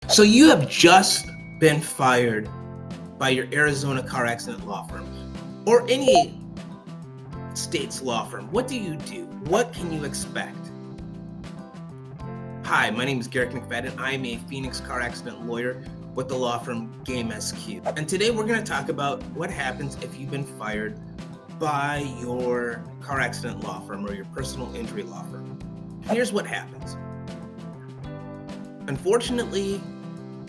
So you have just been fired by your Arizona car accident law firm or any state's law firm. What do you do? What can you expect? Hi, my name is Garrick McFadden. I am a Phoenix car accident lawyer with the law firm GAMESQ. And today we're going to talk about what happens if you've been fired by your car accident law firm or your personal injury law firm. Here's what happens. Unfortunately,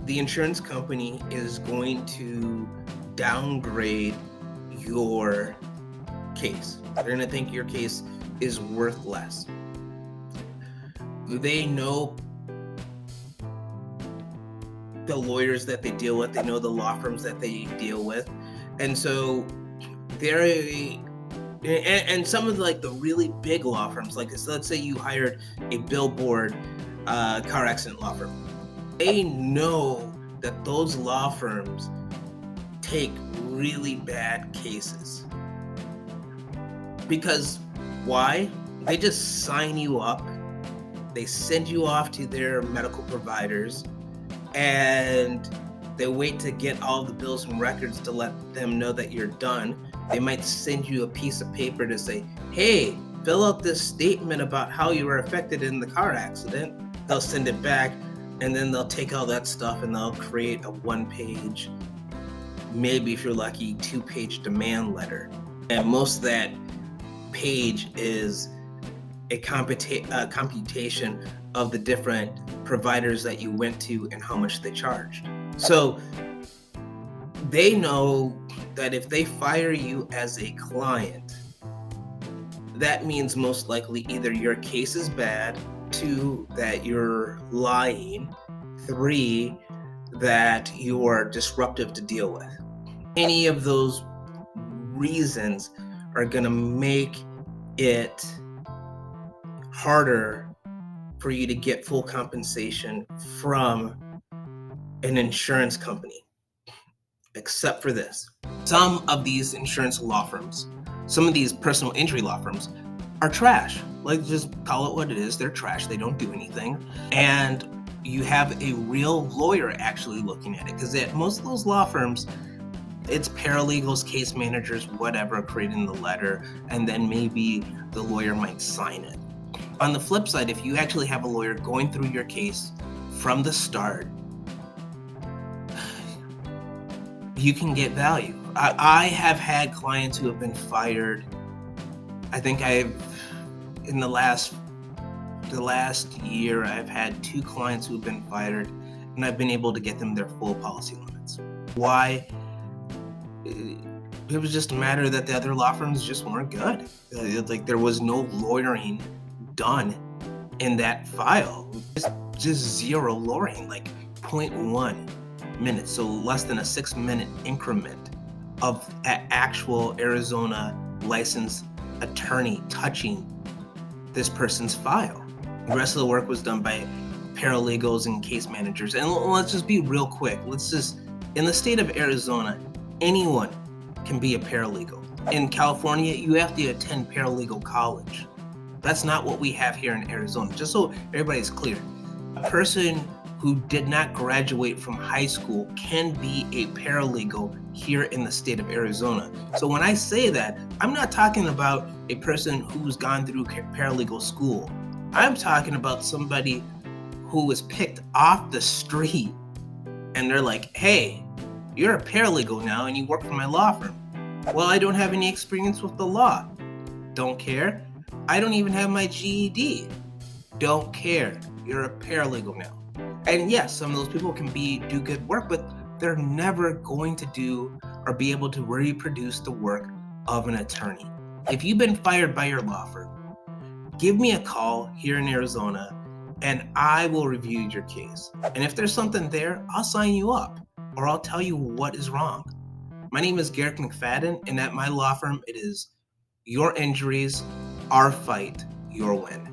the insurance company is going to downgrade your case. They're going to think your case is worth less. They know the lawyers that they deal with. They know the law firms that they deal with. And so and some of the really big law firms, so let's say you hired a Billboard car accident law firm. They know that those law firms take really bad cases. Because why? They just sign you up. They send you off to their medical providers, and they wait to get all the bills and records to let them know that you're done. They might send you a piece of paper to say, hey, fill out this statement about how you were affected in the car accident. They'll send it back, and then they'll take all that stuff and they'll create a 1-page, maybe if you're lucky, 2-page demand letter. And most of that page is a computation of the different providers that you went to and how much they charged. So they know that if they fire you as a client, that means most likely either your case is bad, 2, that you're lying, 3, that you're disruptive to deal with. Any of those reasons are going to make it harder for you to get full compensation from an insurance company, except for this. Some of these insurance law firms, some of these personal injury law firms are trash. Just call it what it is. They're trash. They don't do anything. And you have a real lawyer actually looking at it, because at most of those law firms, it's paralegals, case managers, whatever, creating the letter, and then maybe the lawyer might sign it. On the flip side, if you actually have a lawyer going through your case from the start, you can get value. I have had clients who have been fired. I think in the last year, I've had 2 clients who have been fired, and I've been able to get them their full policy limits. Why? It was just a matter that the other law firms just weren't good. There was no lawyering done in that file. Just zero lawyering, 0.1 minutes, so less than a 6-minute increment of an actual Arizona licensed attorney touching this person's file. The rest of the work was done by paralegals and case managers. And let's just be real quick. In the state of Arizona, anyone can be a paralegal. In California, you have to attend paralegal college. That's not what we have here in Arizona. Just so everybody's clear, a person who did not graduate from high school can be a paralegal here in the state of Arizona. So when I say that, I'm not talking about a person who's gone through paralegal school. I'm talking about somebody who was picked off the street and they're like, hey, you're a paralegal now and you work for my law firm. Well, I don't have any experience with the law. Don't care. I don't even have my GED. Don't care. You're a paralegal now. And yes, some of those people can do good work, but they're never going to do or be able to reproduce the work of an attorney. If you've been fired by your law firm, give me a call here in Arizona and I will review your case. And if there's something there, I'll sign you up or I'll tell you what is wrong. My name is Garrick McFadden, and at my law firm, it is your injuries, our fight, your win.